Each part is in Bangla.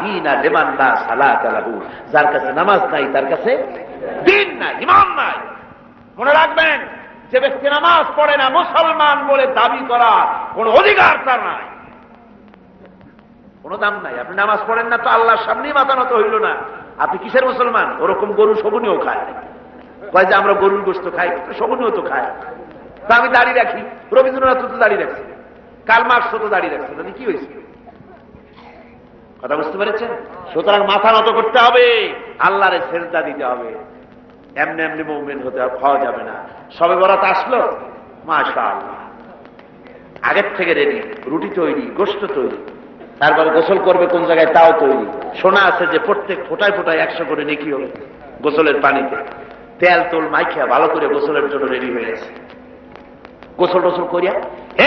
দীনা লিমান লা সালাতা লাহু, যার কাছে নামাজ নাই তার কাছে দিন নাই, ঈমান নাই। মনে রাখবেন, যে ব্যক্তি নামাজ পড়ে না, মুসলমান বলে দাবি করার কোন অধিকার তার নাই, কোন দাম নাই। আপনি নামাজ পড়েন না তো আল্লাহর সামনেই মাথা নত হইল না, আপনি কিসের মুসলমান? ওরকম গরু শগুনিও খায়, কয় যে আমরা গরুর গোশত খাই, শগুনিও তো খায়। তা আমি দাড়ি রাখি, রবীন্দ্রনাথ তো দাড়ি রাখছে, কার্ল মার্কস তো দাড়ি রাখছে, তাহলে কি হয়েছে? কথা বুঝতে পেরেছেন? সুতরাং মাথা নত করতে হবে, আল্লাহরে সেজদা দিতে হবে। এমনি এমনি মুমিন হতে খাওয়া যাবে না। সবে বরাত আসলো, মাশাআল্লাহ, আগের থেকে রেডি, রুটি তৈরি, গোশত তৈরি, তারপরে গোসল করবে কোন জায়গায় তাও তৈরি। শোনা আছে যে প্রত্যেক ফোটায় ফোটায় 100 করে নেকি হবে গোসলের পানিতে। তেল তোল মাইখা ভালো করে গোসলের জন্য রেডি হয়ে গেছে। গোসল টোসল করিয়া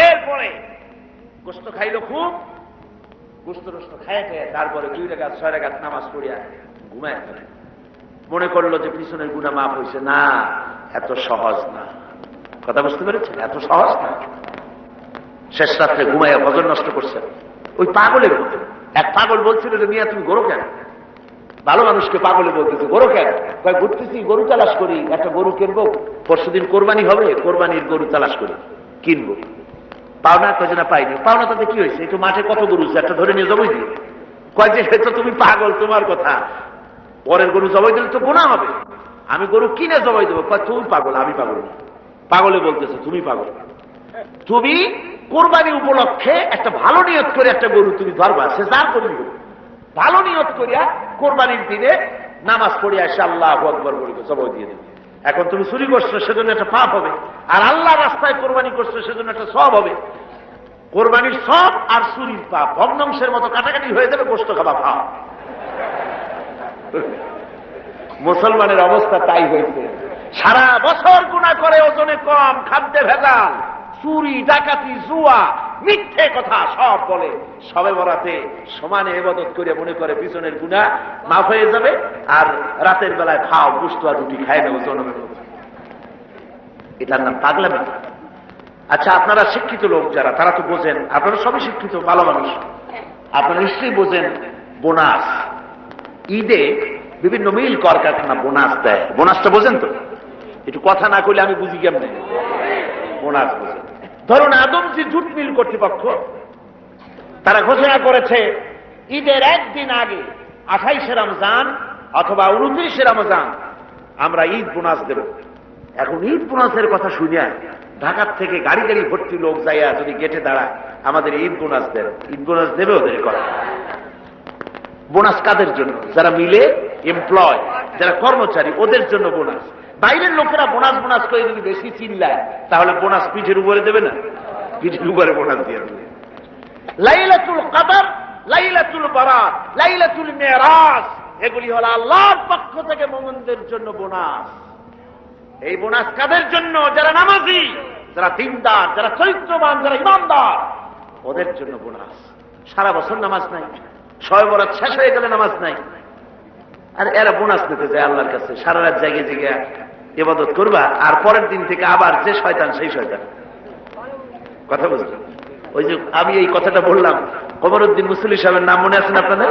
এরপরে গোস্ত খাইলো খুব, গোস্ত টোস্ত খাইয়া খেয়ে তারপরে 2 রাকাত 6 রাকাত নামাজ পড়িয়া ঘুমায় ফেলে। মনে করলো যে পিছনের গুনাহ মাফ হয়েছে। না, এত সহজ না। কথা বুঝতে পেরেছেন? এত সহজ না। শেষ রাত্রে ঘুমাইয়া ফজর নষ্ট করছে। ওই পাগলের মতো এক পাগল বলছিল যে মিয়া তুমি গরু কেন? ভালো মানুষকে পাগলে বলতেছে গরু কেন? কয় ঘুরতেছি, গরু তালাশ করি, একটা গরু কিনবো, পরশুদিন কোরবানি হবে, কোরবানির গরু তালাশ করি, কিনবো। পাওনা কয় না পাইনি। পাওনা তাতে কি হয়েছে? একটু মাঠে কত গরু আছে, একটা ধরে নিয়ে জবাই দিও। কয় যে সে তো তুমি পাগল, তোমার কথা, পরের গরু জবাই দিলে তো গুনাহ হবে, আমি গরু কিনে জবাই দেবো। কয় তুমি পাগল, আমি পাগল না। পাগলে বলতেছে তুমি পাগল। তুমি কোরবানি উপলক্ষে একটা ভালো নিয়ত করে একটা গরু তুমি ধরবা, সে যার করবি, ভালো নিয়ত করিয়া কোরবানির দিনে নামাজ পড়িয়া এসে আল্লাহু আকবার বলে জবাই দিয়ে দেবে। এখন তুমি চুরি করছো, সেজন্য একটা পাপ হবে, আর আল্লাহ রাস্তায় কোরবানি করছো, সেজন্য একটা সওয়াব হবে। কোরবানির সওয়াব আর চুরির পাপ ভগ্নাংশের মতো কাটাকাটি হয়ে যাবে, গোশত খাওয়া পাপ। মুসলমানের অবস্থা তাই হয়েছে। সারা বছর গুনাহ করে, ওজনে কম, খাদ্যে ভেজাল, চুরি, ডাকাতি, জুয়া, মিথ্যে কথা সব বলে। সবে বরাতে সমানে ইবাদত করে মনে করে পিছনের গুনাহ মাফ হয়ে যাবে, আর রাতের বেলায় খাও গোশত আর রুটি খায় না ওজনের মতো। এটার নাম পাগলামি। আচ্ছা, আপনারা শিক্ষিত লোক যারা, তারা তো বোঝেন, আপনারা সবই শিক্ষিত, ভালো মানুষ, আপনারা নিশ্চয়ই বোঝেন বোনাস। ঈদে বিভিন্ন মিল কলকারখানা বোনাস দেয়। বোনাসটা বোঝেন তো? একটু কথা না কইলে আমি বুঝি কেমনে বোনাস বোঝেন। ধরুন আদমজি জুট মিল কর্তৃপক্ষ, তারা ঘোষণা করেছে ঈদের একদিন আগে 28শে রমজান অথবা 29শে রমজান আমরা ঈদ বোনাস দেব। এখন ঈদ বোনাসের কথা শুনিয়া ঢাকার থেকে গাড়ি গাড়ি ভর্তি লোক যাইয়া যদি গেটে দাঁড়ায়, আমাদের ঈদ বোনাস দেবে, ঈদ বোনাস দেবে ওদের কথা। বোনাস কাদের জন্য? যারা মিলে এমপ্লয়, যারা কর্মচারী, ওদের জন্য বোনাস। বাইরের লোকেরা বোনাস বোনাস করে যদি বেশি চিল্লায়, তাহলে বোনাস পিঠের উপরে দেবে না, পিঠের উপরে বোনাস দিয়ে দেবে। লাইলাতুল কদর, লাইলাতুল বারাত, লাইলাতুল মেরাজ, এগুলি হলো আল্লাহর পক্ষ থেকে মুমিনদের জন্য বোনাস। এই বোনাস কাদের জন্য? যারা নামাজি, যারা দিনদার, যারা চরিত্রবান, যারা ইমানদার, ওদের জন্য বোনাস। সারা বছর নামাজ নাই, শবে বরাত শেষ হয়ে গেলে নামাজ নাই, আর এরা বোনাস নিতে যায় আল্লাহর কাছে। সারা রাত জাগে জেগে ইবাদত করবা, আর পরের দিন থেকে আবার যে শয়তান সেই শয়তান। কথা বুঝলেন? ওই যে আমি এই কথাটা বললাম, কমরউদ্দিন মুসল্লি সাহেবের নাম মনে আছেন আপনাদের?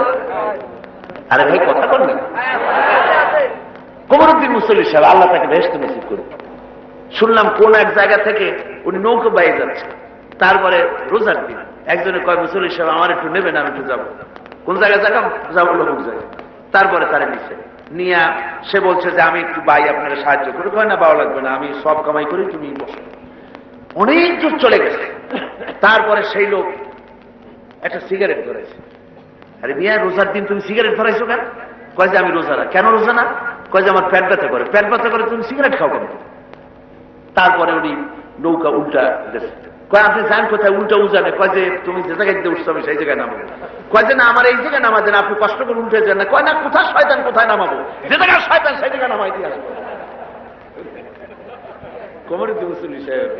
আরে ভাই কথা বললেন, কমরউদ্দিন মুসল্লি সাহেব, আল্লাহ তাকে বেহেশত নসিব করুন। শুনলাম কোন এক জায়গা থেকে উনি নৌকো বাইয়ে যাচ্ছে, তারপরে রোজার দিন একজনে কয় মুসল্লি সাহেব আমার একটু নেবেন, আমি একটু যাবো। কোন জায়গায় যাবো লোক জায়গায়। তারপরে তারা নিচ্ছে, নিয়ে সে বলছে যে আমি একটু ভাই আপনারা সাহায্য করি। কয় না, বাবা লাগবে না, আমি সব কামাই করি, তুমি বসো। অনেক দূর চলে গেছে। তারপরে সেই লোক একটা সিগারেট ধরেছে। আরে মিয়া, রোজার দিন তুমি সিগারেট ধরাইছো কেন? কয় যে আমি রোজা না। কেন রোজা না? কয় যে আমার পেট ব্যথা করে। পেট ব্যথা করে তুমি সিগারেট খাও কেন? তারপরে উনি নৌকা উল্টা দেশে। কয় আপনি যান কোথায়? উল্টা উজানে। কয় যে তুমি যে জায়গায় দিতে উঠছো আমি সেই জায়গায় নামাবো। কয় যে না, আমার এই জায়গায় নামা দেন, আপনি কষ্ট করে উল্টে যান না। কয় না, কোথায় শয়তান, কোথায় নামাবো? যে জায়গায় শয়তান সেই জায়গায় নামাই দিয়ে আসবো। কমরউদ্দিন মুসল্লি সাহেব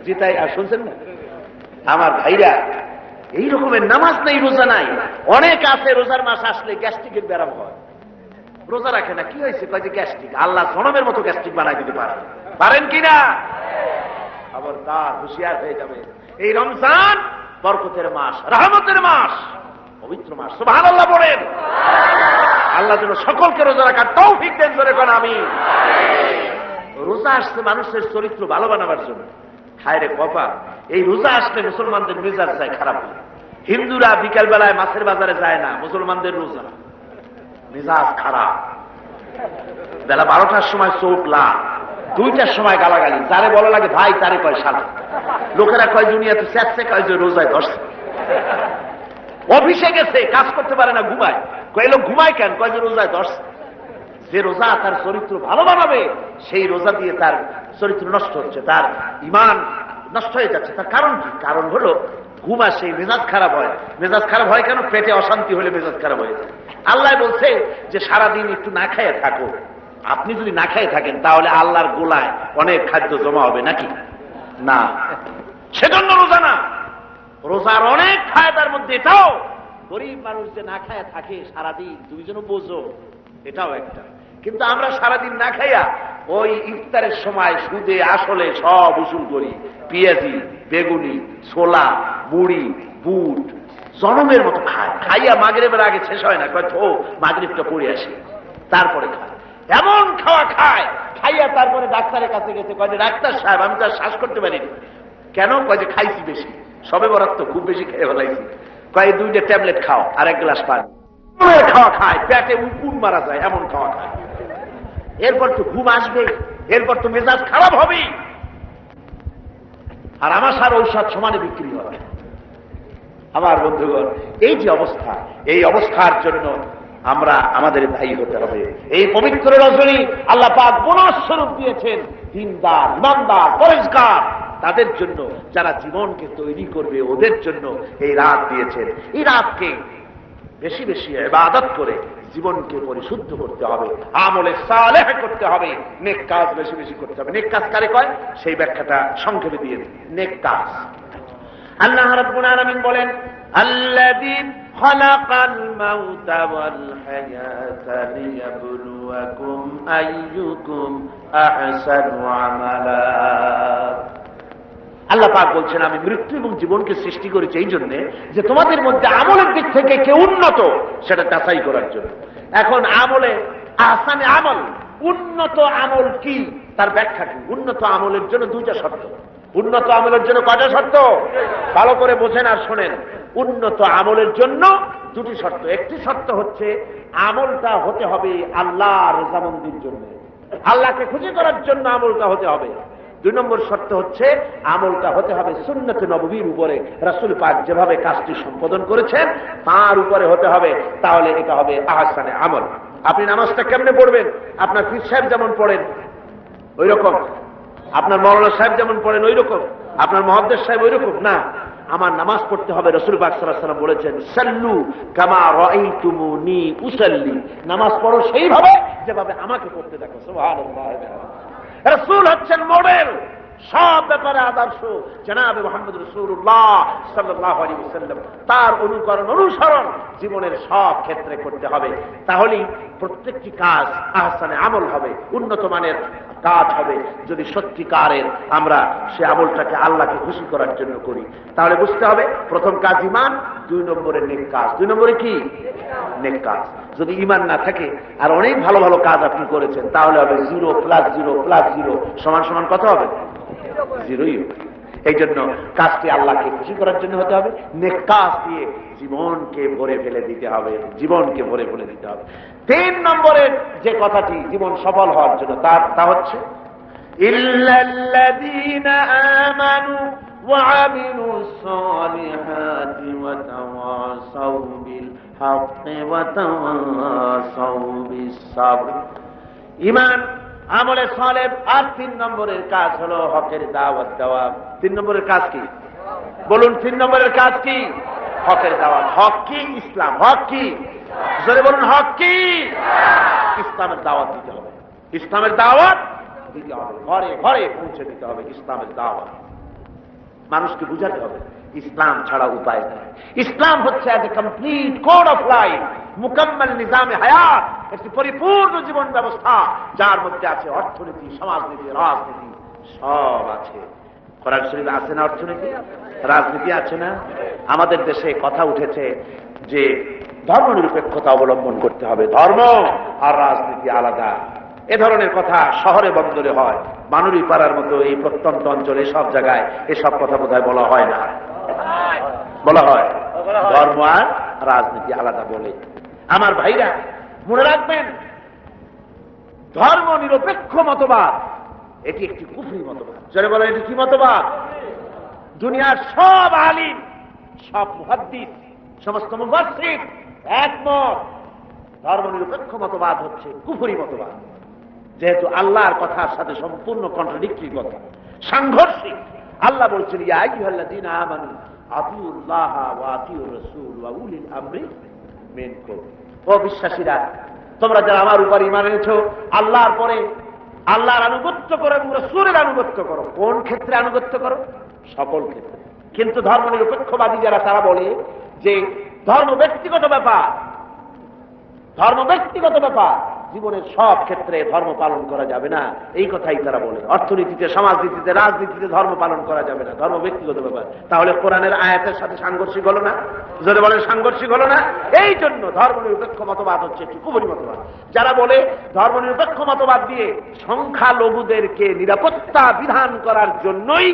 জিতাই। আর শুনছেন না আমার ভাইরা, এই রকমের নামাজ নেই, রোজা নাই। অনেক আছে রোজার মাস আসলে গ্যাস্ট্রিকের ব্যারাম হয়, রোজা রাখে না। কি হয়েছে? কয় যে গ্যাস্ট্রিক। আল্লাহ জনমের মতো গ্যাস্ট্রিক বানাই দিতে পারেন কিনা? আবার তার হুঁশিয়ার হয়ে যাবে। এই রমজান বরকতের মাস, রহমতের মাস। পবিত্র মাস। সুবহানাল্লাহ বলেন। আল্লাহ যেন সকলকে রোজা রাখার তৌফিক দেন, জোরে কোন আমিন। রোজা আসছে মানুষের চরিত্র ভালো বানাবার জন্য। হায় রে কপা, এই রোজা আসলে মুসলমানদের মেজাজ যায় খারাপ হয়। হিন্দুরা বিকাল বেলায় মাছের বাজারে যায় না, মুসলমানদের রোজা, মেজাজ খারাপ। বেলা 12টার সময় চোখ লাল, 2টার সময় গালাগালি, যারে বলা লাগে ভাই তারে কয় শালা। লোকেরা কয় দুনিয়াতে চেচ্ছে, কয় যে রোজায় ধরছে। অফিসে গেছে, কাজ করতে পারে না, ঘুমায়, কয় লোক ঘুমায় কেন, কয় যে রোজায় ধরছে। যে রোজা তার চরিত্র ভালো বানাবে, সেই রোজা দিয়ে তার চরিত্র নষ্ট হচ্ছে, তার ঈমান নষ্ট হয়ে যাচ্ছে। তার কারণ কি? কারণ হলো ঘুম আসে, মেজাজ খারাপ হয়। মেজাজ খারাপ হয় কেন? পেটে অশান্তি হলে মেজাজ খারাপ হয়ে যায়। আল্লাহ বলছে যে সারাদিন একটু না খাইয়ে থাকো। আপনি যদি না খাইয়ে থাকেন তাহলে আল্লাহর গোলায় অনেক খাদ্য জমা হবে নাকি? না, সেজন্য রোজা না। রোজার অনেক ফায়দার মধ্যে এটাও, গরিব মানুষ যে না খাইয়া থাকে সারাদিন, তুমি যেন বোঝো, এটাও একটা। কিন্তু আমরা সারাদিন না খাইয়া ওই ইফতারের সময় সুদে আসলে সব উসুল করি, পেঁয়াজি, বেগুনি, ছোলা, মুড়ি, বুট, জনমের মতো খায়। খাইয়া মাগরিবের আগে শেষ হয় না, কয় তো মাগরিবটা পড়ে আসি, তারপরে খায়। এমন খাওয়া খায়, খাইয়া তারপরে ডাক্তারের কাছে গেছে, কয় যে ডাক্তার সাহেব আমি তো আর শ্বাস করতে পারিনি। কেন? কয় যে খাইছি বেশি, সবে বরাত তো খুব বেশি খেয়ে ফেলাইছি। কয় 2টা ট্যাবলেট খাও আর 1 গ্লাস পানি। খাওয়া খায়, পেটে উকুন মারা যায়, এমন খাওয়া খায়। এরপর তো ঘুম আসবে, এরপর তো মেজাজ খারাপ হবে, আর আমার সার ঔষধ সমানে বিক্রি হবে। আমার বন্ধুগণ, এই যে অবস্থা, এই অবস্থার জন্য আমরা আমাদের দায়ী হতে হবে। এই পবিত্র রজনী আল্লাহ পাক বোনাস স্বরূপ দিয়েছেন দিনদার, ইমানদার, পরেজগার তাদের জন্য, যারা জীবনকে তৈরি করবে ওদের জন্য এই রাত দিয়েছেন। এই রাতকে বেশি বেশি ইবাদত করে জীবনকে পরিশুদ্ধ করতে হবে, আমলে সালেহ করতে হবে, নেক কাজ বেশি বেশি করতে হবে। নেক কাজ কারে কয় সেই ব্যাখ্যাটা সংক্ষেপে দিয়ে দিই। নেক কাজ, আল্লাহ রাব্বুল আলামিন বলেন, আল্লাযী খালাকাল মাউতা ওয়াল হায়াতা লিয়াবলুয়াকুম আইয়ুকুম আহসানু আমালা। আল্লাহ পাক বলছেন, আমি মৃত্যু এবং জীবনকে সৃষ্টি করেছি এই জন্য যে তোমাদের মধ্যে আমলের দিক থেকে কে উন্নত সেটা যাচাই করার জন্য। এখন আমলে আহসানে আমল, উন্নত আমল কি তার ব্যাখ্যা কি? উন্নত আমলের জন্য 2টা শর্ত। উন্নত আমলের জন্য কয়টা শর্ত? ভালো করে বোঝেন আর শোনেন। উন্নত আমলের জন্য 2টি শর্ত। একটি শর্ত হচ্ছে আমলটা হতে হবে আল্লাহর রেজামন্দির জন্য, আল্লাহকে খুশি করার জন্য আমলটা হতে হবে। 2 নম্বর শর্ত হচ্ছে আমলটা হতে হবে সুন্নতে নববীর উপরে, রাসূল পাক যেভাবে কাজটি সম্পাদন করেছেন তার উপরে হতে হবে, তাহলে এটা হবে আহসানে আমল। আপনি নামাজটা কেমনে পড়বেন? আপনার পীর সাহেব যেমন পড়েন ওই রকম, আপনার মাওলানা সাহেব যেমন পড়েন ওই রকম, আপনার মুহাদ্দিস সাহেব ওই রকম না। আমার নামাজ পড়তে হবে, রাসূল পাক সাল্লাল্লাহু আলাইহি ওয়াসাল্লাম বলেছেন, সাল্লু কামা রাআইতুমুনি উসাল্লি, নামাজ পড়ো সেইভাবে যেভাবে আমাকে পড়তে দেখো। সুবহানাল্লাহ। রাসূল হচ্ছেন মডেল, সব ব্যাপারে আদর্শ। জনাবে মুহাম্মদ রাসূলুল্লাহ সাল্লাল্লাহু আলাইহি ওয়াসাল্লাম, তার অনুকরণ অনুসরণ জীবনের সব ক্ষেত্রে করতে হবে। তাহলেই প্রত্যেকটি কাজ আহসানে আমল হবে, উন্নত মানের কাজ হবে। যদি সত্যিকারের আমরা সে আমলটাকে আল্লাহকে খুশি করার জন্য করি, তাহলে বুঝতে হবে প্রথম কাজ ঈমান, 2 নম্বরে নেক কাজ। 2 নম্বরে কি? নেক কাজ। যদি ঈমান না থাকে আর অনেক ভালো ভালো কাজ আপনি করেছেন, তাহলে হবে 0 + 0 + 0 সমান কত হবে? 0ই হবে। এই জন্য কাজটি আল্লাহকে খুশি করার জন্য হতে হবে, নেক কাজ দিয়ে জীবনকে ভরে ফেলে দিতে হবে, জীবনকে ভরে ফেলে দিতে হবে। 3 নম্বরের যে কথাটি জীবন সফল হওয়ার জন্য তা হচ্ছে ইল্লাল্লাযীনা আমানু ওয়া আমিলুস সালিহাতি ওয়া তাওয়াসাউ বিল হাক্কি ওয়া তাওয়াসাউ বিস সাবর। ঈমান, আমলে সালেহ, আর 3 নম্বরের কাজ হলো হকের দাওয়াত দেওয়া। 3 নম্বরের কাজ কি? বলুন, 3 নম্বরের কাজ কি? হকের দাওয়াত। হক কি? ইসলাম। হক কি? জোরে বলুন, হক কি? ইসলামের দাওয়াত দিতে হবে। ইসলামের দাওয়াত দিতে হবে, ঘরে ঘরে পৌঁছে দিতে হবে ইসলামের দাওয়াত। মানুষকে বুঝাতে হবে ইসলাম ছাড়া উপায় নেই। ইসলাম হচ্ছে as a complete code of life, মুকাম্মাল নিজামে হায়াত, একটি পরিপূর্ণ জীবন ব্যবস্থা যার মধ্যে আছে অর্থনীতি, সমাজনীতি, রাজনীতি, সব আছে। কোরআন শরীফে আছে না অর্থনীতি, রাজনীতি আছে না? আমাদের দেশে কথা উঠেছে যে ধর্মনিরপেক্ষতা অবলম্বন করতে হবে, ধর্ম আর রাজনীতি আলাদা। এ ধরনের কথা শহরে বন্দরে হয়, মানুরি পাড়ার মতো এই প্রত্যন্ত অঞ্চলে সব জায়গায় এসব কথা বোধহয় বলা হয় না, বলা হয় ধর্ম আর রাজনীতি আলাদা বলে। আমার ভাইরা মনে রাখবেন, ধর্ম নিরপেক্ষ মতবাদ এটি একটি কুফরি মতবাদ। যারা বলেন এটি কি মতবাদ? দুনিয়ার সব আলিম, সব মুহাদ্দিস, সমস্ত মুফাসসির একমত, ধর্ম নিরপেক্ষ মতবাদ হচ্ছে কুফরি মতবাদ, যেহেতু আল্লাহর কথার সাথে সম্পূর্ণ কন্ট্রাডিক্টরি কথা, সাংঘর্ষিক। আল্লাহ বলছেন ইয়া আইয়ুহাল্লাযীনা আমানু আতিউল্লাহ ওয়া আতিউর রাসূল ওয়া উলিল আমরি মিনকুম। ও বিশ্বাসীরা, তোমরা যারা আমার উপর ঈমান এনেছো, আল্লাহর পরে আল্লাহর আনুগত্য করো এবং রাসূলের আনুগত্য করো। কোন ক্ষেত্রে আনুগত্য করো? সকল ক্ষেত্রে। কিন্তু ধর্ম নিরপেক্ষবাদী যারা, তারা বলে যে ধর্ম ব্যক্তিগত ব্যাপার, ধর্ম ব্যক্তিগত ব্যাপার, জীবনের সব ক্ষেত্রে ধর্ম পালন করা যাবে না, এই কথাই তারা বলে। অর্থনীতিতে, সমাজনীতিতে, রাজনীতিতে ধর্ম পালন করা যাবে না, ধর্ম ব্যক্তিগত ব্যাপার। তাহলে কোরআনের আয়াতের সাথে সাংঘর্ষিক হলো না? যদি বলেন সাংঘর্ষিক হলো না? এই জন্য ধর্ম নিরপেক্ষ মতবাদ হচ্ছে একটি কুফরি মতবাদ। যারা বলে ধর্ম নিরপেক্ষ মতবাদ দিয়ে সংখ্যালঘুদেরকে নিরাপত্তা বিধান করার জন্যই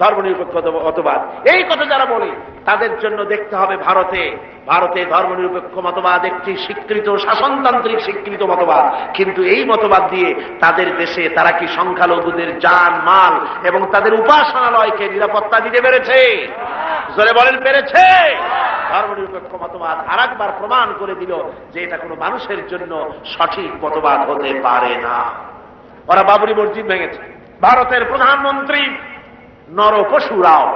ধর্মনিরপেক্ষ মতবাদ, এই কথা যারা বলে তাদের জন্য দেখতে হবে ভারতে ধর্মনিরপেক্ষ মতবাদ একটি স্বীকৃত শাসনতান্ত্রিক স্বীকৃত মতবাদ। কিন্তু এই মতবাদ দিয়ে তাদের দেশে তারা কি সংখ্যালঘুদের জান মাল এবং তাদের উপাসনালয়কে নিরাপত্তা দিতে পেরেছে? জোরে বলেন, পেরেছে? ধর্মনিরপেক্ষ মতবাদ আরেকবার প্রমাণ করে দিল যে এটা কোনো মানুষের জন্য সঠিক মতবাদ হতে পারে না। ওরা বাবরি মসজিদ ভেঙেছে, ভারতের প্রধানমন্ত্রী নরপশু রাও,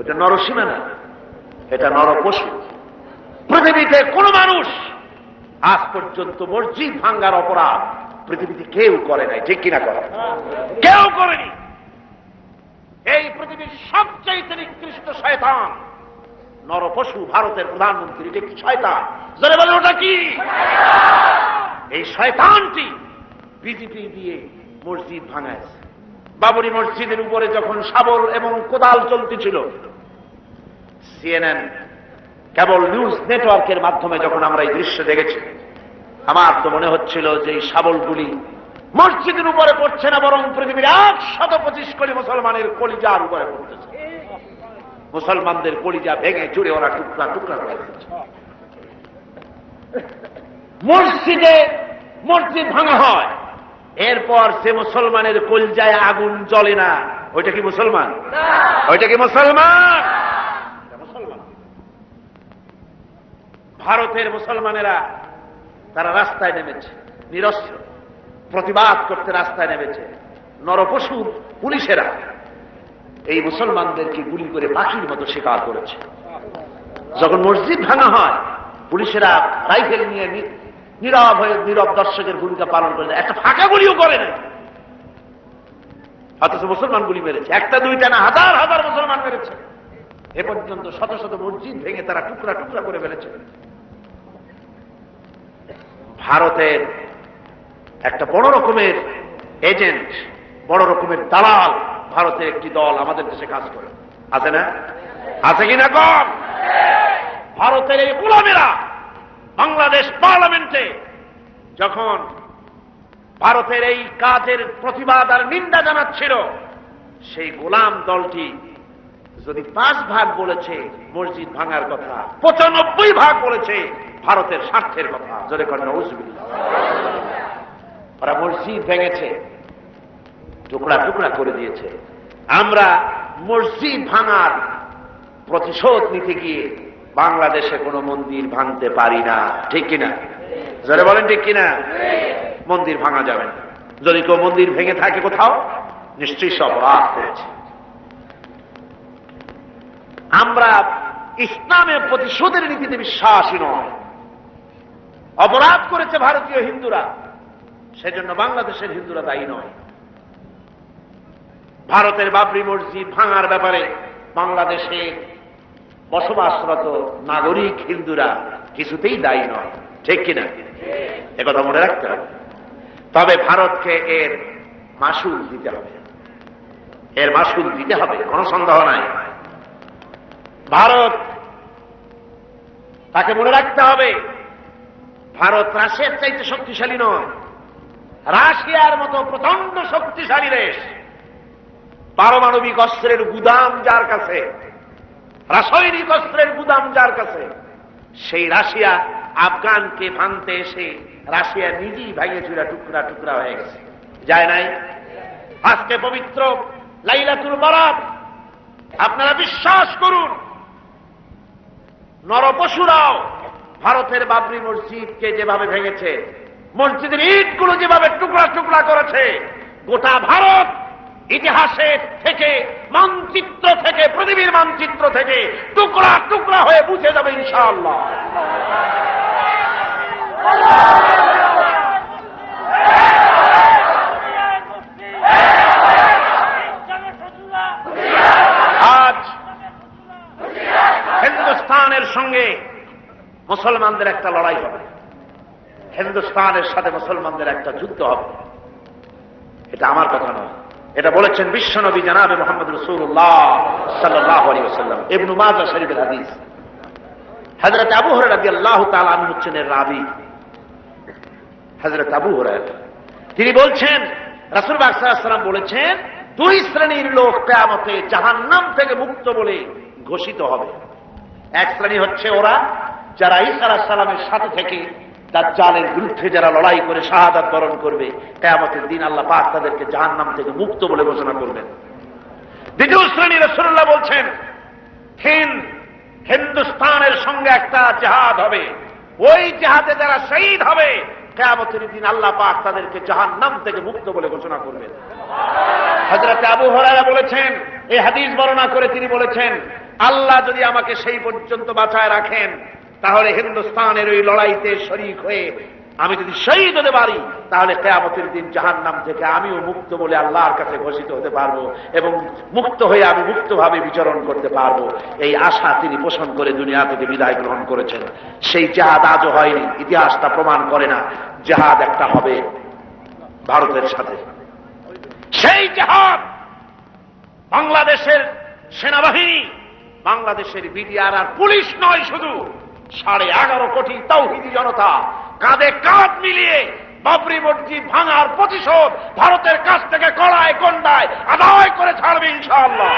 এটা নরসীমা না, এটা নরপশু। পৃথিবীতে কোন মানুষ আজ পর্যন্ত মসজিদ ভাঙ্গার অপরাধ পৃথিবীতে কেউ করে নাই, ঠিক কিনা করে? কেউ করেনি। এই পৃথিবীর সবচেয়ে নিকৃষ্ট শয়তান নরপশু ভারতের প্রধানমন্ত্রী, এটা কি শয়তান? যারা বলে ওটা কি? এই শয়তানটি বিজেপি দিয়ে মসজিদ ভাঙাইছে। বাবরি মসজিদের উপরে যখন শাবল এবং কোদাল চলতেছিল, সিএনএন কেবল নিউজ নেটওয়ার্কের মাধ্যমে যখন আমরা এই দৃশ্য দেখেছি, আমার তো মনে হচ্ছিল যে এই শাবলগুলি মসজিদের উপরে পড়ছে না, বরং পৃথিবীর 125 কোটি মুসলমানের কলিজার উপরে পড়তেছে। মুসলমানদের কলিজা ভেঙে চুরে ওরা টুকরা টুকরা করে দিচ্ছে। মসজিদ ভাঙা হয়, এরপর সে মুসলমানের কলজায় আগুন জ্বলে না, ওইটা কি মুসলমান? ওইটা কি মুসলমান? মুসলমান। ভারতের মুসলমানেরা তারা রাস্তায় নেমেছে, নিরস্ত্র প্রতিবাদ করতে রাস্তায় নেমেছে। নরপশু পুলিশেরা এই মুসলমানদেরকে গুলি করে পাখির মতো শিকার করেছে। যখন মসজিদ ভাঙা হয়, পুলিশেরা রাইফেল নিয়ে নীরব হয়ে নীরব দর্শকের ভূমিকা পালন করে, একটা ফাঁকা গুলিও করে না। অথচ মুসলমান গুলি মেরেছে, একটা দুইটা না, হাজার হাজার মুসলমান মেরেছে। এ পর্যন্ত শত শত মসজিদ ভেঙে তারা টুকরা টুকরা করে ফেলেছে। ভারতের একটা বড় রকমের এজেন্ট, বড় রকমের দালাল ভারতের একটি দল আমাদের দেশে কাজ করে, আছে না? আছে কিনা কম? ভারতের এই গোলামেরা বাংলাদেশ পার্লামেন্টে যখন ভারতের এই কাজের প্রতিবাদ আর নিন্দা জানাচ্ছিল, সেই গোলাম দলটি যদি 5 ভাগ বলেছে মসজিদ ভাঙার কথা, 95 ভাগ বলেছে ভারতের স্বার্থের কথা। জোরে করেন নাউযুবিল্লাহ। ওরা মসজিদ ভেঙেছে, টুকরা টুকরা করে দিয়েছে। আমরা মসজিদ ভাঙার প্রতিশোধ নিতে গিয়ে বাংলাদেশে কোনো মন্দির ভাঙতে পারি না, ঠিক কিনা? যারা বলেন ঠিক কিনা? মন্দির ভাঙা যাবে না। যদি কেউ মন্দির ভেঙে থাকে কোথাও, নিশ্চয়ই সে অপরাধ করেছে। আমরা ইসলামের প্রতিশোধের নীতিতে বিশ্বাসী নয়। অপরাধ করেছে ভারতীয় হিন্দুরা, সেজন্য বাংলাদেশের হিন্দুরা দায়ী নয়। ভারতের বাবরি মসজিদ ভাঙার ব্যাপারে বাংলাদেশে বসবাসরত নাগরিক হিন্দুরা কিছুতেই দায়ী নয়, ঠিক কিনা? একথা মনে রাখতে হবে। তবে ভারতকে এর মাসুল দিতে হবে, এর মাসুল দিতে হবে, কোনো সন্দেহ নাই। ভারত, তাকে মনে রাখতে হবে, ভারত রাশিয়ার চাইতে শক্তিশালী নয়। রাশিয়ার মতো প্রচন্ড শক্তিশালী দেশ, পারমাণবিক অস্ত্রের গুদাম যার কাছে, রাসায়নিক অস্ত্রের গুদাম যার কাছে, সেই রাশিয়া আফগানকে ভাঙতে এসে রাশিয়া নিজেই ভেঙে চুরা টুকরা টুকরা হয়ে গেছে, যায় নাই? আজকে পবিত্র লাইলাতুল বারাত, আপনারা বিশ্বাস করুন, নরপশুরাও ভারতের বাবরি মসজিদকে যেভাবে ভেঙেছে, মসজিদের ইটগুলো যেভাবে টুকরা টুকরা করেছে, গোটা ভারত ইতিহাসের থেকে, মানচিত্র থেকে, পৃথিবীর মানচিত্র থেকে টুকরা টুকরা হয়ে বুঝে যাবে ইনশাআল্লাহ। আজ হিন্দুস্তানের সঙ্গে মুসলমানদের একটা লড়াই হবে, হিন্দুস্তানের সাথে মুসলমানদের একটা যুদ্ধ হবে। এটা আমার কথা নয়, এটা বলেছেন বিশ্বনবী জনাবে মুহাম্মদ রাসূলুল্লাহ সাল্লাল্লাহু আলাইহি ওয়াসাল্লাম। ইবনে মাজাহ শরীফের হাদিস। হযরত আবু হুরায়রা রাদিয়াল্লাহু তাআলা আনহু হচ্ছেন এর রাবী। হযরত আবু হুরায়রা তিনি বলছেন, রাসূল পাক সাল্লাল্লাহু আলাইহি ওয়াসাল্লাম বলেছেন, দুই শ্রেণীর লোক কিয়ামতে জাহান্নাম থেকে মুক্ত বলে ঘোষিত হবে। এক শ্রেণী হচ্ছে ওরা যারা ঈসা আলাইহিস সালামের সাথে থেকে দাজ্জালের বিরুদ্ধে যারা লড়াই করে শাহাদাত বরণ করবে, কিয়ামতের দিন আল্লাহ পাক তাদেরকে জাহান্নাম থেকে মুক্ত বলে ঘোষণা করবেন। দ্বিতীয় শ্রেণী রাসূলুল্লাহ বলছেন, হিন্দুস্তানের সঙ্গে একটা জিহাদ হবে, ওই জিহাদে যারা শহীদ হবে, কিয়ামতের দিন আল্লাহ পাক তাদেরকে জাহান্নাম থেকে মুক্ত বলে ঘোষণা করবেন। হযরত আবু হুরায়রা বলেছেন, এই হাদিস বর্ণনা করে তিনি বলেছেন, আল্লাহ যদি আমাকে সেই পর্যন্ত বাঁচায় রাখেন, তাহলে হিন্দুস্তানের ওই লড়াইতে শরীক হয়ে আমি যদি শহীদ হতে পারি, তাহলে কিয়ামতের দিন জাহান্নাম থেকে আমিও মুক্ত বলে আল্লাহর কাছে ঘোষিত হতে পারবো এবং মুক্ত হয়ে আমি মুক্তভাবে বিচরণ করতে পারবো। এই আশা তিনি পোষণ করে দুনিয়া থেকে বিদায় গ্রহণ করেছেন। সেই জিহাদ আজও হয়নি, ইতিহাসটা প্রমাণ করে না। জিহাদ একটা হবে ভারতের সাথে, সেই জিহাদ বাংলাদেশের সেনাবাহিনী, বাংলাদেশের বিডিআর আর পুলিশ নয়, শুধু 11.5 কোটি তাওহীদি জনতা কাঁধে কাঁধ মিলিয়ে বাবরি মসজিদ ভাঙার প্রতিশোধ ভারতের কাছ থেকে কড়ায় গন্ডায় আদায় করে ছাড়বে ইনশাআল্লাহ।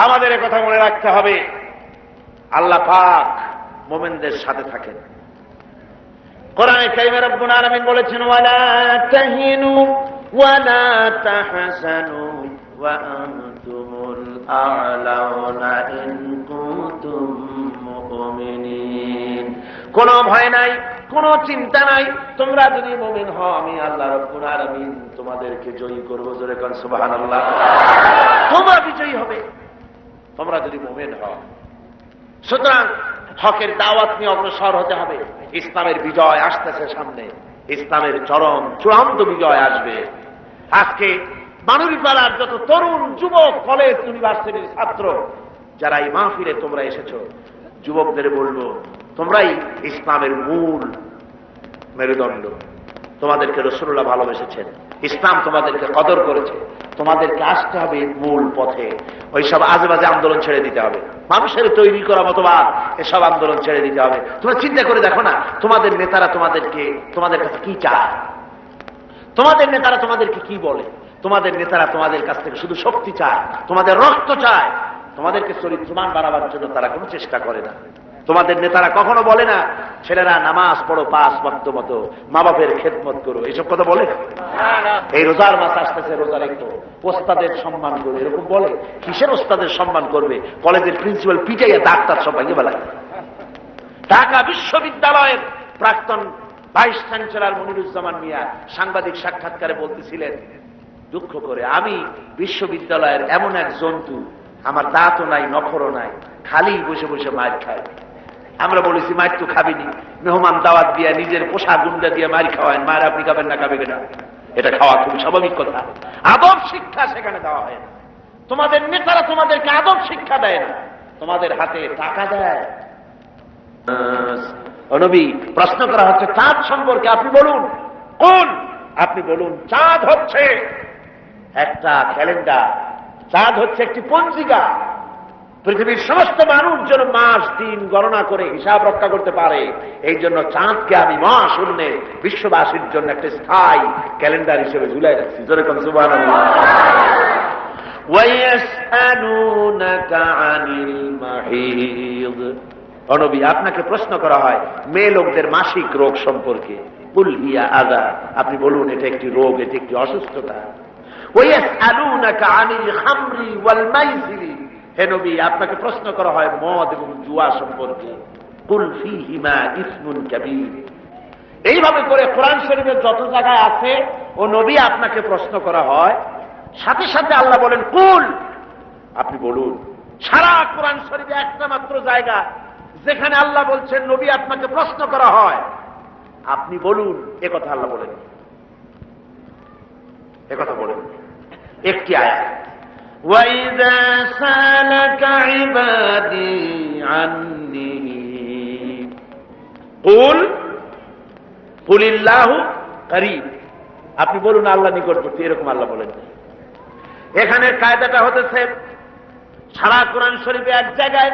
আমাদের কথা মনে রাখতে হবে, আল্লাহ পাক মুমিনদের সাথে থাকেন। কোরআনে কারিমে রব্বুল আলামিন বলেছেন, ওয়ালা তাহিনু ওয়ালা তাহজানু ওয়া আনতুমুল আ'লাউনা ইন কুনতুম মুমিনিন। কোনো ভয় নাই, কোনো চিন্তা নাই, তোমরা যদি মুমিন হও, আমি আল্লাহ রব্বুল আলামিন তোমাদেরকে জয়ী করব। জোরে কোন সুবহানাল্লাহ। তোমরা বিজয়ী হবে তোমরা যদি মুমিন হও। সুতরাং হকের দাওয়াত নিয়ে অগ্রসর হতে হবে। ইসলামের বিজয় আসতেছে সামনে, ইসলামের চরম চূড়ান্ত বিজয় আসবে। আজকে মানবীপাড়ার যত তরুণ যুবক, কলেজ ইউনিভার্সিটির ছাত্র যারা এই মাহফিলে তোমরা এসেছো, যুবকদের বলবো, তোমরাই ইসলামের মূল মেরুদণ্ড। তোমাদেরকে রাসূলুল্লাহ ভালোবেসেছেন, ইসলাম তোমাদেরকে কদর করেছে, তোমাদেরকে আসতে হবে মূল পথে। ওইসব আজেবাজে আন্দোলন ছেড়ে দিতে হবে, মানুষের তৈরি করা মতবাদ এসব আন্দোলন ছেড়ে দিতে হবে। তোমরা চিন্তা করে দেখো না, তোমাদের নেতারা তোমাদের কাছে কি চায়, তোমাদের নেতারা তোমাদেরকে কি বলে। তোমাদের নেতারা তোমাদের কাছ থেকে শুধু শক্তি চায়, তোমাদের রক্ত চায়, তোমাদেরকে চরিত্রমান বানাবার জন্য তারা কোনো চেষ্টা করে না। তোমাদের নেতারা কখনো বলে না, ছেলেরা নামাজ পড়ো 5 ওয়াক্ত মতো, মা বাপের খেদমত করো, এইসব কথা বলে না। এই রোজার মাস আসতেছে, রোজা রেখো, ওস্তাদের সম্মান করো, এরকম বলে। কিসের ওস্তাদের সম্মান করবে? কলেজের প্রিন্সিপাল পিটাইয়া ডাক্তার সব ভাঙিয়ে বেলায়। ঢাকা বিশ্ববিদ্যালয়ের প্রাক্তন ভাইস চ্যান্সেলর মনিরুজ্জামান মিয়া সাংবাদিক সাক্ষাৎকারে বলতেছিলেন, দুঃখ করে, আমি বিশ্ববিদ্যালয়ের এমন এক জন্তু, আমার দাঁতও নাই, নখরও নাই, খালি বসে বসে মার খায়। আমরা বলেছি, মার তো খাবিনি, মেহমান দাওয়াত দিয়ে নিজের পোষা গুন্ডা দিয়ে মার খাওয়ায়, মার আপনি খাবেন না, খাবে কিনা? এটা খাওয়া খুব স্বাভাবিক কথা। আদব শিক্ষা সেখানে দেওয়া হয় না। তোমাদের নেতারা তোমাদেরকে আদব শিক্ষা দেয় না, তোমাদের হাতে টাকা দেয়। নবী, প্রশ্ন করা হচ্ছে চাঁদ সম্পর্কে, আপনি বলুন। কোন? আপনি বলুন। চাঁদ হচ্ছে একটা ক্যালেন্ডার, চাঁদ হচ্ছে একটি পঞ্জিকা। পৃথিবীর সমস্ত মানুষ যেন মাস দিন গণনা করে হিসাব রক্ষা করতে পারে, এই জন্য চাঁদকে আমি মহাশূন্যে বিশ্ববাসীর জন্য একটা স্থায়ী ক্যালেন্ডার হিসেবে ঝুলাই রাখছি। জোরে কোন সুবহানাল্লাহ। ওয়ায়াসআলুনাকা আনিল মাহিদ, নবী, আপনাকে প্রশ্ন করা হয় মেয়ে লোকদের মাসিক রোগ সম্পর্কে। কুল হিয়া আযা, আপনি বলুন এটা একটি রোগ, এটা একটি অসুস্থতা। ওয়ায়াসআলুনাকা আনিল খামরি ওয়াল মাইসিরি, হে নবী, আপনাকে প্রশ্ন করা হয় মদ এবং জুয়া সম্পর্কে। কুল ফীহিমা ইসমুন কাবীর। এইভাবে করে কোরআন শরীফের যত জায়গায় আছে ও নবী আপনাকে প্রশ্ন করা হয়, সাথে সাথে আল্লাহ বলেন কুল, আপনি বলুন। সারা কোরআন শরীফে একটা মাত্র জায়গা যেখানে আল্লাহ বলছেন নবী আপনাকে প্রশ্ন করা হয়, আপনি বলুন, এ কথা আল্লাহ বলেন, এ কথা বলেন। একটি আয়াত, وَإِذَا سَأَلَكَ عِبَادِي عَنِّي قُلِ اللَّهُ قَرِيبٌ, আপনি বলুন আল্লাহ নিকটবর্তী, এরকম আল্লাহ বলেন। এখানে কায়দাটা হতেছে, সারা কোরআন শরীফে এক জায়গায়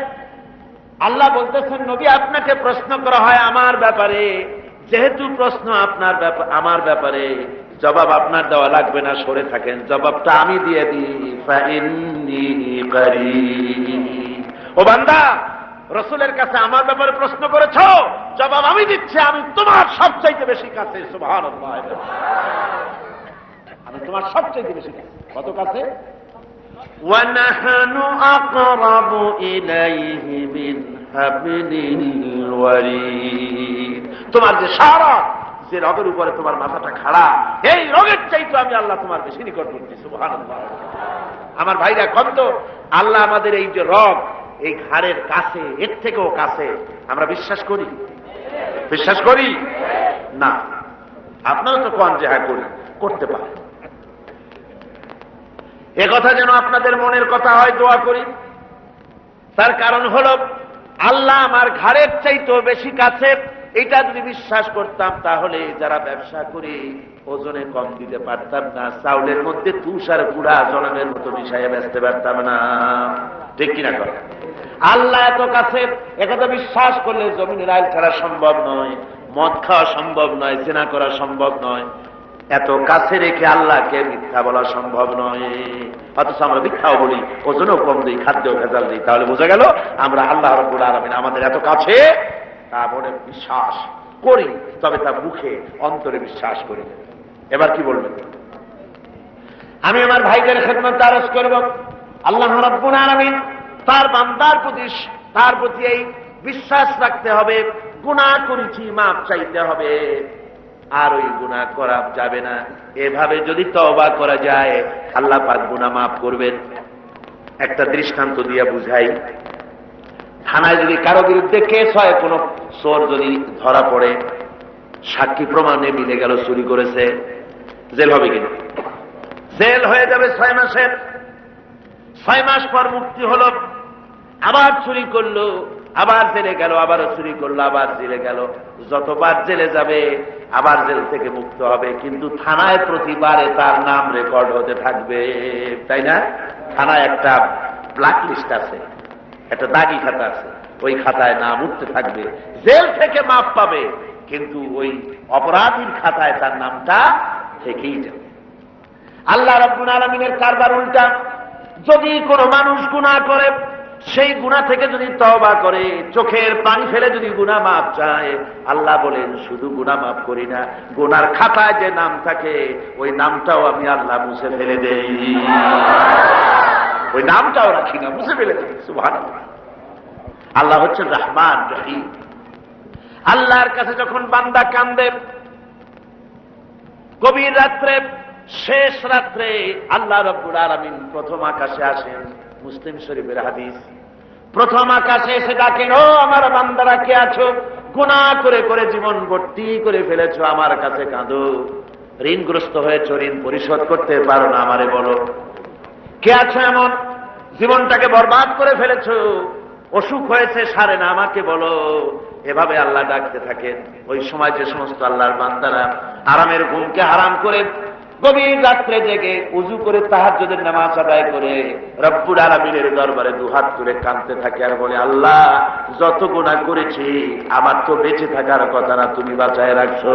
আল্লাহ বলতেছেন নবী আপনাকে প্রশ্ন করা হয় আমার ব্যাপারে, যেহেতু প্রশ্ন আপনার আমার ব্যাপারে, জবাব আপনার দেওয়া লাগবে না, সরে থাকেন, জবাবটা আমি দিয়ে দিই। ফাইন্নী কারীব, ও বান্দা, রাসূলের কাছে আমার ব্যাপারে প্রশ্ন করেছো, জবাব আমি দিচ্ছি, আমি তোমার সবচাইতে বেশি কাছে। সুবহানাল্লাহ, আমি তোমার সবচাইতে বেশি কাছে। কত কাছে? ওয়া নাহনু আকরাবু ইলাইহি মিন হাবলিল ওয়ারিদ, তোমার যে সারা যে রগের উপরে তোমার মাথাটা খাড়া, এই রগের চাইতে আমি আল্লাহ তোমার বেশি নিকটবর্তী। সুবহানাল্লাহ। আমার ভাইরা, কত আল্লাহ আমাদের এই যে রগ, এই ঘাড়ের কাছে, এর থেকেও কাছে, আমরা বিশ্বাস করি? বিশ্বাস করি না? আপনারা তো কোন যে হ্যাঁ করি, করতে পারে। এ কথা যেন আপনাদের মনের কথা হয়, দোয়া করি। তার কারণ হল আল্লাহ আমার ঘাড়ের চাইতেও বেশি কাছে। এটা যদি বিশ্বাস করতাম তাহলে যারা ব্যবসা করি ওজনে কম দিতে পারতাম না, চাউলের মধ্যে তুষার গুড়া জনমের মতো মিশাইয়া বেচতে পারতাম না। ঠিক কিনা করে? আল্লাহ এত কাছে, একথা বিশ্বাস করলে জমিনের আইল ছাড়া সম্ভব নয়, মদ খাওয়া সম্ভব নয়, জেনা করা সম্ভব নয়। এত কাছে রেখে আল্লাহকে মিথ্যা বলা সম্ভব নয়, অথচ আমরা মিথ্যাও বলি, ওজনও কম দিই, খাদ্যও ভেজাল দিই। তাহলে বোঝা গেল আমরা আল্লাহ রাব্বুল আলামিন আমাদের এত কাছে, তা মনে বিশ্বাস করি, তবে তা মুখে অন্তরে বিশ্বাস করি। এবার কি বলবেন? আমি আমার ভাইদের খেদমত আরজ করব, আল্লাহ রাব্বুল আলামিন তার বান্দার প্রতি, তার প্রতি এই বিশ্বাস রাখতে হবে, গুনাহ করেছি মাপ চাইতে হবে, আর ওই গুনাহ করা যাবে না। এভাবে যদি তওবা করা যায় আল্লাহ পাক গুনাহ মাফ করবেন। একটা দৃষ্টান্ত দিয়ে বুঝাই। থানায় যদি কারো বিরুদ্ধে কেস হয়, কোন চোর যদি ধরা পড়ে, সাক্ষী প্রমাণে মিলে গেল চুরি করেছে, জেল হবে কিনা? জেল হয়ে যাবে 6 মাসের। 6 মাস পর মুক্তি হলো, আবার চুরি করলো, আবার জেলে গেল, আবারও চুরি করলো, আবার জেলে গেল। যতবার জেলে যাবে আবার জেল থেকে মুক্ত হবে, কিন্তু থানায় প্রতিবারে তার নাম রেকর্ড হতে থাকবে, তাই না? থানায় একটা ব্ল্যাক লিস্ট আছে, একটা দাগি খাতা আছে, ওই খাতায় নাম উঠতে থাকবে। জেল থেকে মাপ পাবে, কিন্তু ওই অপরাধীর খাতায় তার নামটা থেকেই যাবে। আল্লাহ রাব্বুল আলামিনের কারবার উল্টা। যদি কোনো মানুষ গুনাহ করে, সেই গুনাহ থেকে যদি তওবা করে, চোখের পানি ফেলে যদি গুনাহ মাপ চায়, আল্লাহ বলেন শুধু গুনাহ মাপ করি না, গুনার খাতায় যে নাম থাকে ওই নামটাও আমি আল্লাহ মুছে ফেলে দেই, ওই নামটাও রাখি না, মুছে ফেলে দেই। সুবহানাল্লাহ। আল্লাহ হচ্ছেন রহমান রহিম। আল্লাহর কাছে যখন বান্দা কান্দে, গভীর রাত্রে, শেষ রাত্রে আল্লাহ রাব্বুল আলামিন প্রথম আকাশে আসেন। মুসলিম শরীফের হাদিস, প্রথম আকাশে এসে ডাকেন, ও আমার বান্দারা কে আছো? গুনাহ করে করে জীবন ভর্তি করে ফেলেছো, আমার কাছে কাঁদো। ঋণগ্রস্ত হয়েছো, ঋণ পরিশোধ করতে পারো না, আমারে বলো। কে আছো এমন জীবনটাকে বরবাদ করে ফেলেছো, অসুখ হয়েছে সারে না, আমাকে বলো। এভাবে আল্লাহ ডাকতে থাকেন। ওই সময় যে সমস্ত আল্লাহর বান্দারা আরামের ঘুমকে হারাম করে গভীর রাত্রে জেগে উযু করে তাহাজ্জুদের নামাজ আদায় করে রব্বুল আলামিনের দরবারে দুহাত তুলে কাঁদতে থাকে আর বলে, আল্লাহ যত গুনাহ করেছি আমার তো বেঁচে থাকার কথা না, তুমি বাঁচায় রাখছো।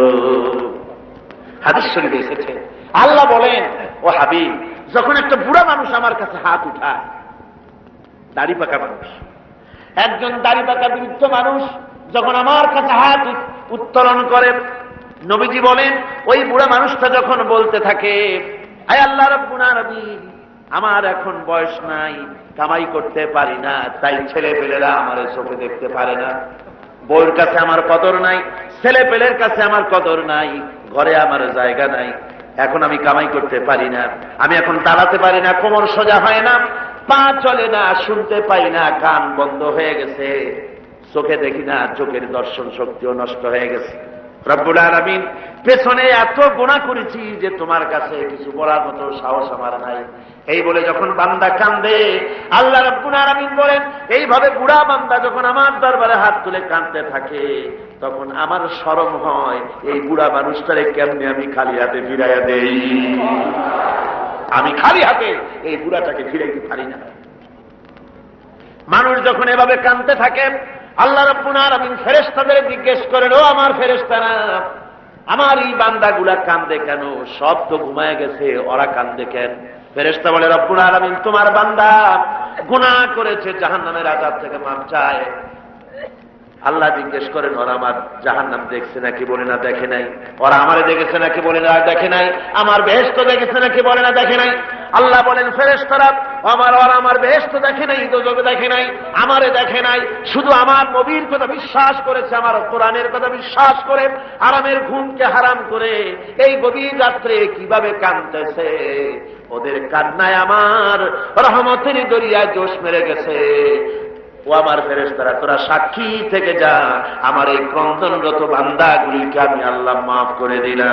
হাদিস শরীফে এসেছে, আল্লাহ বলেন, ও হাবিব, যখন একটা বুড়া মানুষ আমার কাছে হাত উঠায়, দাড়ি পাকা মানুষ, একজন দাড়ি পাকা বৃদ্ধ মানুষ যখন আমার কাছে হাত উত্তোলন করে, নবীজি বলেন, ওই বুড়া মানুষটা যখন বলতে থাকে, আয় আল্লাহ রাব্বুল আলামিন, আমার এখন বয়স নাই, কামাই করতে পারি না, তাই ছেলে পেলেরা আমার চোখে দেখতে পারে না, বউয়ের কাছে আমার কদর নাই, ছেলে পেলের কাছে আমার কদর নাই, ঘরে আমার জায়গা নাই, এখন আমি কামাই করতে পারি না, আমি এখন দাঁড়াতে পারি না, কোমর সোজা হয় না, পা চলে না, শুনতে পাই না, কান বন্ধ হয়ে গেছে, চোখে দেখি না, চোখের দর্শন শক্তিও নষ্ট হয়ে গেছে। রব্বুল আলামিন, পেছনে এত গুনাহ করেছি যে তোমার কাছে কিছু বলার মতো সাহস আমার নাই। এই বলে যখন বান্দা কান্দে, আল্লাহ রব্বুল আলামিন বলেন, এইভাবে বুড়া বান্দা যখন আমার দরবারে হাত তুলে কাঁদতে থাকে, তখন আমার শরম হয়, এই বুড়া মানুষটারে কেমনে আমি খালি হাতে ফিরাইয়া দেই। আমি খালি হাতে এই বুড়াটাকে ফিরাইতে পারি না। মানুষ যখন এভাবে কাঁদতে থাকে, আল্লাহ রাব্বুল আলামিন ফেরেশতাদের জিজ্ঞেস করেন, ও আমার ফেরেশতারা, আমার এই বান্দাগুলা কান্দে কেন? সব তো ঘুমায় গেছে, ওরা কান্দে কেন? ফেরেশতা বলে, রব্বুল আলামিন, তোমার বান্দা গুনাহ করেছে, জাহান্নামের আযাব থেকে মাফ চায়। আল্লাহ জিজ্ঞেস করেন, ওরা আমার জাহান্নাম দেখছে নাকি? বলে না, দেখে নাই। ওরা আমারে দেখেছে নাকি? বলে না, দেখে নাই। আমার বেহেশত দেখেছে নাকি? বলে না, দেখে নাই। আল্লাহ বলেন, ফেরেশতারা, ওরা আমার বেহেশত দেখে নাই, দোজখ দেখে নাই, আমারে দেখে নাই, শুধু আমার নবীর কথা বিশ্বাস করেছে, আমার কোরআনের কথা বিশ্বাস করে আরামের ঘুমকে হারাম করে এই গভীর রাত্রে কিভাবে কাঁদতেছে, ওদের কান্নায় আমার রহমতের দরিয়ায় জোশ মেরে গেছে। ও আমার ফেরেশতারা, তোরা সাক্ষী থেকে যা, আমার এই ক্রন্দনরত বান্দাগুলিকে আমি আল্লাহ মাফ করে দিলাম।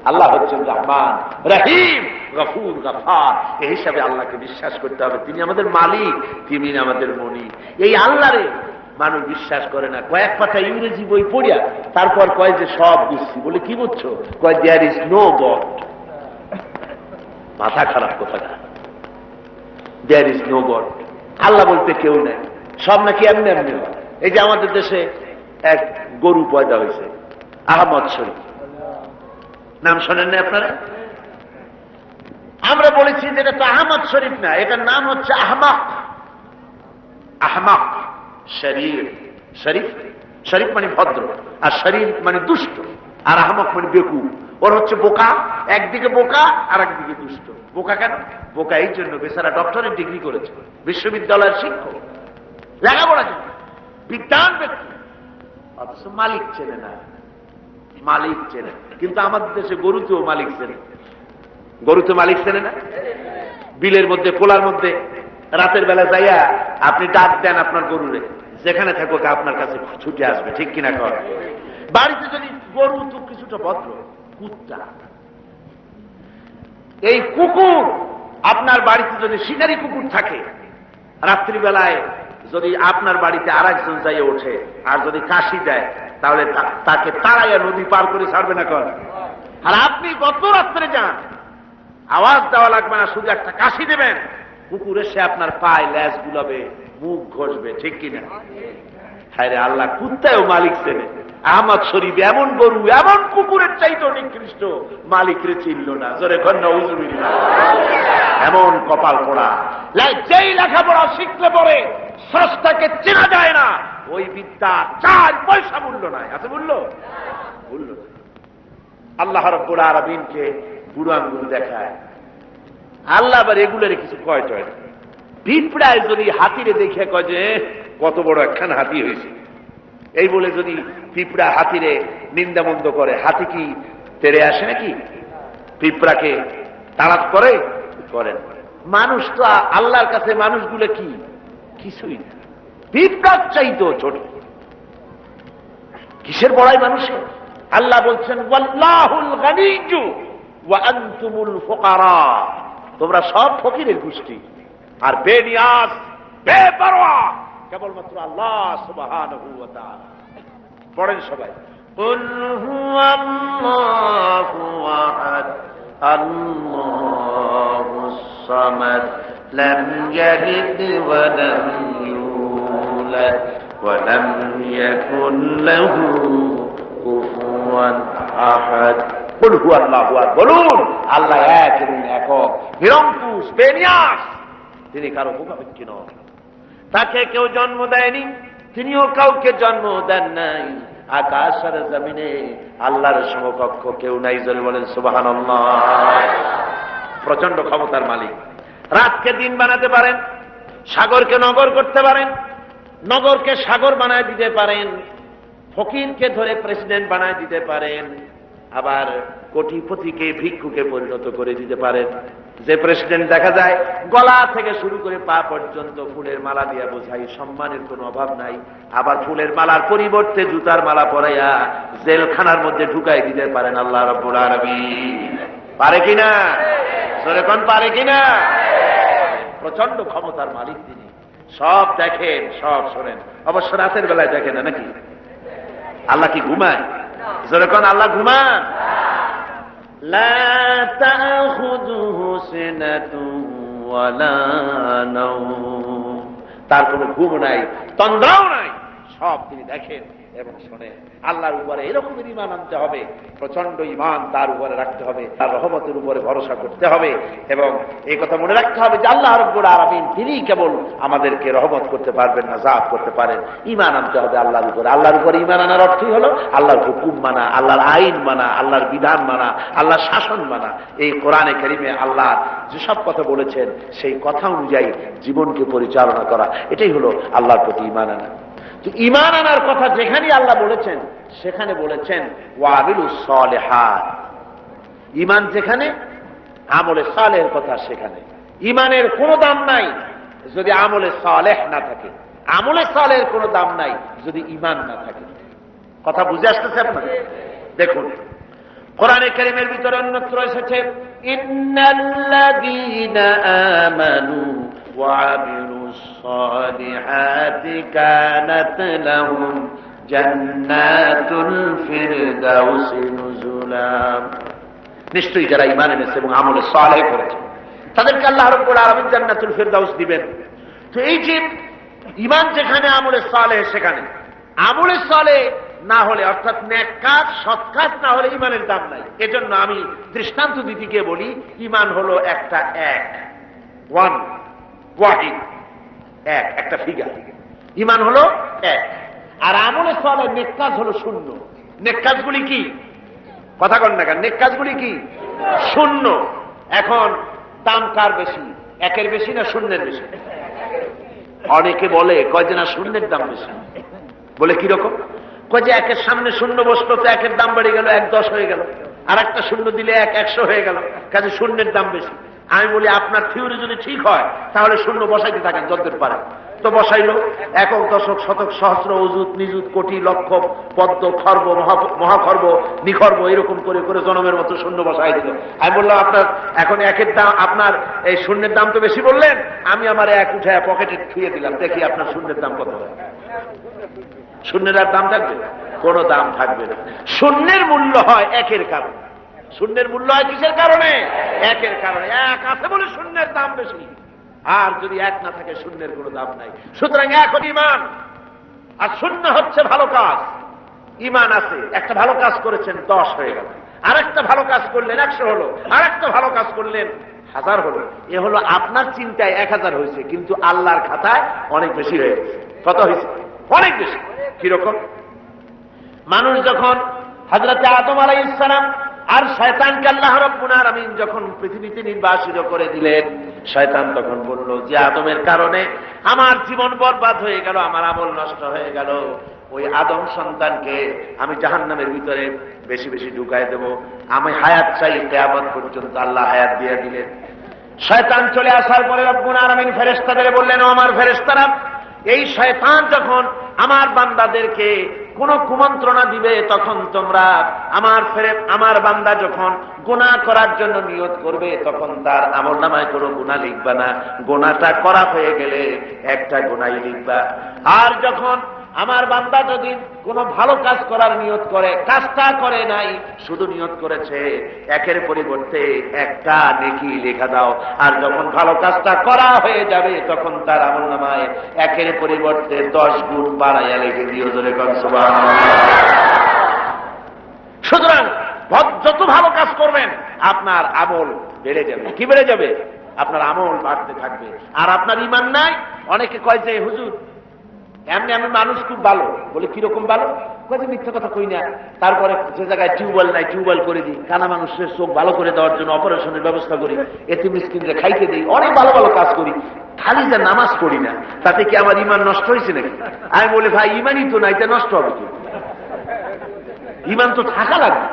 আল্লাহ হচ্ছেন রহমান, রহিম, গফুর, গফার। এই হিসাবে আল্লাহকে বিশ্বাস করতে হবে, তিনি আমাদের মালিক, তিনি আমাদের মনি। এই আল্লাহরে মানুষ বিশ্বাস করে না। কয়েক পাতা ইংরেজি বই পড়িয়া তারপর কয় যে সব বুঝছি। বলে কি বুঝছো? কয় দেয়ার ইজ নো গড। মাথা খারাপ কথা। দেয়ার ইজ নো গড, আল্লাহ বলতে কেউ নাই, সব নাকি এমনি এমনি হয়। এই যে আমাদের দেশে এক গরু পয়দা হয়েছে, আহমদ শরীফ, নাম শোনেন না আপনারা? আমরা বলেছি যে এটা তো আহমদ শরীফ না, এটার নাম হচ্ছে আহমাক। আহমাক শরীফ, শরীফ, শরীফ মানে ভদ্র, আর শরীফ মানে দুষ্ট, আর আহমক মানে বেকুব। ওর হচ্ছে বোকা, একদিকে বোকা আর একদিকে দুষ্ট। বোকা কেন? বোকা এই জন্য, বেচারা ডক্টরের ডিগ্রি করেছে, বিশ্ববিদ্যালয়ের শিক্ষক, লেখাপড়া জানে, বিজ্ঞান ব্যক্তি, অথচ মালিক চেনে না। মালিক চেনে, কিন্তু আমাদের দেশে গরুতেও মালিক চেনে। গরুতে মালিক চেনে না। বিলের মধ্যে, কোলার মধ্যে রাতের বেলা যাইয়া আপনি ডাক দেন আপনার গরুরে, যেখানে থাকুক আপনার কাছে ছুটে আসবে, ঠিক কিনা কর? বাড়িতে যদি গরু তো কিছুটা ভদ্র, কুত্তা, এই কুকুর আপনার বাড়িতে যদি শিকারী কুকুর থাকে, রাত্রিবেলায় যদি আপনার বাড়িতে আর একজন যাইয়ে ওঠে আর যদি কাশি দেয়, তাহলে তাকে তাড়াইয়া নদী পার করে ছাড়বে না কর? আর আপনি গত রাত্রে যান, আওয়াজ দেওয়া লাগবে না, শুধু একটা কাশি দেবেন, কুকুর এসে আপনার পায়ে ল্যাজ গুলাবে, মুখ ঘষবে, ঠিক কিনা? হ্যাঁ রে, আল্লাহ কুত্তায়ও মালিক চেনে। আহমদ শরীফ এমন গরু, এমন কুকুরের চাইতে নিকৃষ্ট, মালিকরে চিনল না। জোরে কন্যা উজুবিল্লাহ। এমন কপাল পোড়া। যেই লেখাপড়া শিখলে পরে স্রষ্টাকে চেনা যায় না, ওই বিদ্যা 4 পয়সা মূল্য নাই। আছে মূল্য? মূল্য। আল্লাহ রাব্বুল আলামিনকে বুড়ো আঙ্গুল দেখায়। আল্লাহ আবার এগুলোর কিছু কয় টয়। পিঁপড়ায় যদি হাতিরে দেখে কয় যে কত বড় একখান হাতি হয়েছে, এই বলে যদি পিঁপড়া হাতিরে নিন্দামন্দ করে, হাতি কি তেড়ে আসে নাকি? পিঁপড়াকে তাড়াত করে? করেন। মানুষ তো আল্লাহর কাছে মানুষগুলো কি? কিছুই না, পিঁপড়ার চাইতেও ছোট। কিসের বড়াই মানুষের? আল্লাহ বলছেন ওয়াল্লাহুল গানিয়্যু ওয়া আনতুমুল ফুকারা, তোমরা সব ফকিরের গোষ্ঠী আর বেনিয়াজ বেপরোয়া কেবলমাত্র আল্লাহ সুবহানাহু ওয়া তাআলা। পড়েন সবাই, কুল হুয়াল্লাহু আহাদ আল্লাহুস সামাদ লাম ইয়ালিদ ওয়া লাম ইউলাদ ওয়া লাম ইয়াকুন লাহু কুফুয়ান আহাদ। কুল হুয়াল্লাহু আহাদ, বলুন আল্লাহ এক এবং একক, নিরঙ্কুশ, বেনিয়াজ, তিনি কারো মুখাপেক্ষী নন। তাকে কেউ জন্ম দেয়নি, তিনিও কাউকে জন্ম দেন নাই। আকাশ আর জমিনে আল্লাহর সমকক্ষ কেউ নাই। জোরে বলেন সুবহানাল্লাহ। প্রচন্ড ক্ষমতার মালিক। রাতকে দিন বানাতে পারেন, সাগরকে নগর করতে পারেন, নগরকে সাগর বানায় দিতে পারেন, ফকিরকে ধরে প্রেসিডেন্ট বানায় দিতে পারেন, আবার কোটিপতিকে ভিক্ষুকে পরিণত করে দিতে পারেন। যে প্রেসিডেন্ট দেখা যায় গলা থেকে শুরু করে পা পর্যন্ত ফুলের মালা দিয়ে বোঝাই, সম্মানের কোনো অভাব নাই। আবার ফুলের মালার পরিবর্তে জুতার মালা পরাইয়া জেলখানার মধ্যে ঢুকাই দিতে পারেন আল্লাহ রাব্বুল আলামিন। পারে কিনা? জোরে কোন পারে কিনা? প্রচন্ড ক্ষমতার মালিক তিনি। সব দেখেন, সব শোনেন। অবশ্য রাতের বেলায় দেখেন না নাকি? আল্লাহ কি ঘুমায়? জোরে কোন আল্লাহ ঘুমান? লা তাখুযুহু সিনাতুন ওয়ালা নাওম, তার কোনো ঘুম নাই, তন্দ্রাও নাই, সব তিনি দেখেন এবং শোনেন। আল্লাহর উপরে এরকমের ঈমান আনতে হবে, প্রচন্ড ঈমান তার উপরে রাখতে হবে, তার রহমতের উপরে ভরসা করতে হবে এবং এই কথা মনে রাখতে হবে যে আল্লাহ রাব্বুল আলামিন তিনি কেবল আমাদেরকে রহমত করতে পারবেন না, যাত করতে পারেন। ঈমান আনতে হবে আল্লাহর উপরে। আল্লাহর উপরে ঈমান আনার অর্থই হলো আল্লাহর হুকুম মানা, আল্লাহর আইন মানা, আল্লাহর বিধান মানা, আল্লাহর শাসন মানা। এই কোরআনে কারিমে আল্লাহ যেসব কথা বলেছেন সেই কথা অনুযায়ী জীবনকে পরিচালনা করা, এটাই হলো আল্লাহর প্রতি ঈমান আনা। ঈমান আনার কথা যেখানে আল্লাহ বলেছেন সেখানে বলেছেন ওয়াবিলুস সালিহাত। ঈমান যেখানে, আমলে সালেহের কথা সেখানে। ঈমানের কোনো দাম নাই যদি আমলে সালেহ না থাকে, আমলে সালেহের কোনো দাম নাই যদি ঈমান না থাকে। কথা বুঝে আসতেছে আপনাদের? দেখুন কোরআনে কারীমের ভিতরে অন্যত্র এসেছে ইন্নাল্লাযীনা আমানু ওয়া আমিলুস সালিহাতি কানাত লাহুম জান্নাতুল ফিরদাউসি নুজুলা। নিশ্চয়ই যারা ঈমান এনেছে এবং আমলে সালেহ করেছে তাদেরকে আল্লাহ রাব্বুল আলামিন জান্নাতুল ফিরদাউস দিবেন। তো এই যে ঈমান যেখানে, আমলে সালেহ সেখানে। আমলে সালেহ না হলে, অর্থাৎ নেক কাজ, সৎ কাজ না হলে ঈমানের দাম নাই। এজন্য আমি দৃষ্টান্ত দিতে গিয়ে বলি ঈমান হলো একটা এক, ওয়ান, ওয়াহিদ, এক, একটা ফিগার। ঈমান হলো এক, আর আমলে সালেহ নেক কাজ হলো শূন্য। নেক কাজগুলি কি? কথা কন না কেন? নেক কাজগুলি কি? শূন্য। এখন দাম কার বেশি, একের বেশি না শূন্যের বেশি? অনেকে বলে কয় যে না শূন্যের দাম বেশি। বলে কিরকম? কয় যে একের সামনে শূন্য বসলো তো একের দাম বেড়ে গেল, 1-10 হয়ে গেল, আর একটা শূন্য দিলে 1-100 হয়ে গেল, কাজে শূন্যের দাম বেশি। আমি বলি আপনার থিওরি যদি ঠিক হয় তাহলে শূন্য বসাইতে থাকেন যতদূর পারে। তো বসাইল একক, দশক, শতক, সহস্র, অযুত, নিযুত, কোটি, লক্ষ, পদ্ম, খর্ব, মহাখর্ব, নিখর্ব, এরকম করে করে জনমের মতো শূন্য বসাই দিল। আমি বললাম আপনার এখন একের দাম, আপনার এই শূন্যের দাম তো বেশি বললেন, আমি আমার এক উঠায় পকেটে ছুঁয়ে দিলাম, দেখি আপনার শূন্যের দাম কত হয়। শূন্যের আর দাম থাকবে? কোনো দাম থাকবে না। শূন্যের মূল্য হয় একের কারণে। শূন্যের মূল্য হয় কিসের কারণে? একের কারণে। এক আছে বলে শূন্যের দাম বেশি, আর যদি এক না থাকে শূন্যের কোনো দাম নাই। সুতরাং এখন ঈমান আর শূন্য হচ্ছে ভালো কাজ। ঈমান আছে, একটা ভালো কাজ করেছেন 10 হয়ে গেল, আর একটা ভালো কাজ করলেন 100 হলো, আর একটা ভালো কাজ করলেন 1000 হলো। এ হলো আপনার চিন্তায় 1000 হয়েছে, কিন্তু আল্লাহর খাতায় অনেক বেশি হয়ে গেছে। কত হয়েছে? অনেক বেশি। কিরকম? মানুষ যখন হযরত আদম আলাইহিস সালাম আর শয়তানকে আল্লাহ রাব্বুল আলামিন যখন পৃথিবীতে নির্বাসিত করে দিলেন, শয়তান তখন বলল যে আদমের কারণে আমার জীবন বরবাদ হয়ে গেল, আমার আমল নষ্ট হয়ে গেল। ওই আদম সন্তানকে আমি জাহান্নামের ভিতরে বেশি বেশি ঢুকাই দেব। আমি হায়াত চাই, কিয়ামত পর্যন্ত আল্লাহ হায়াত দিয়ে দিলেন। শয়তান চলে আসার পরে রব্বুল আলামিন ফেরেশতাদের বললেন, ও আমার ফেরেশতারা, এই শয়তান যখন আমার বান্দাদেরকে কোন কুমন্ত্রণা দিবে, তখন তোমরা আমার বান্দা যখন গুনাহ করার জন্য নিয়ত করবে, তখন তার আমলনামায় কোনো গুনাহ লিখবা না, গুনাহটা করা হয়ে গেলে একটা গুনাহই লিখবা। আর যখন আমার বান্দা যদি কোনো ভালো কাজ করার নিয়ত করে, কাজটা করে নাই, শুধু নিয়ত করেছে, একের পরিবর্তে একটা নেকি লেখা দাও। আর যখন ভালো কাজটা করা হয়ে যাবে, তখন তার আমলনামায় একের পরিবর্তে 10 গুণ বাড়াইয়া লিখে দিও। জোরে কোন সুবহানাল্লাহ। সুতরাং যত ভালো কাজ করবেন আপনার আমল বেড়ে যাবে। কি বেড়ে যাবে? আপনার আমল বাড়তে থাকবে। আর আপনার ঈমান নাই। অনেকে কয় যে হুজুর এমনি আমি মানুষ খুব ভালো, বলে কিরকম ভালো? মিথ্যা কথা কই না। তারপরে যে জায়গায় টিউবওয়েল নাই টিউবওয়েল করে দিই, কানা মানুষের চোখ ভালো করে দেওয়ার জন্য অপারেশনের ব্যবস্থা করি, এতিম মিসকিনরে খাইতে দিই, অনেক ভালো ভালো কাজ করি, খালি যা নামাজ পড়ি না, তাতে কি আমার ঈমান নষ্ট হয়েছে নাকি? আমি বলি ভাই ঈমানই তো নাই, তা নষ্ট হবে কি? ঈমান তো থাকা লাগবে।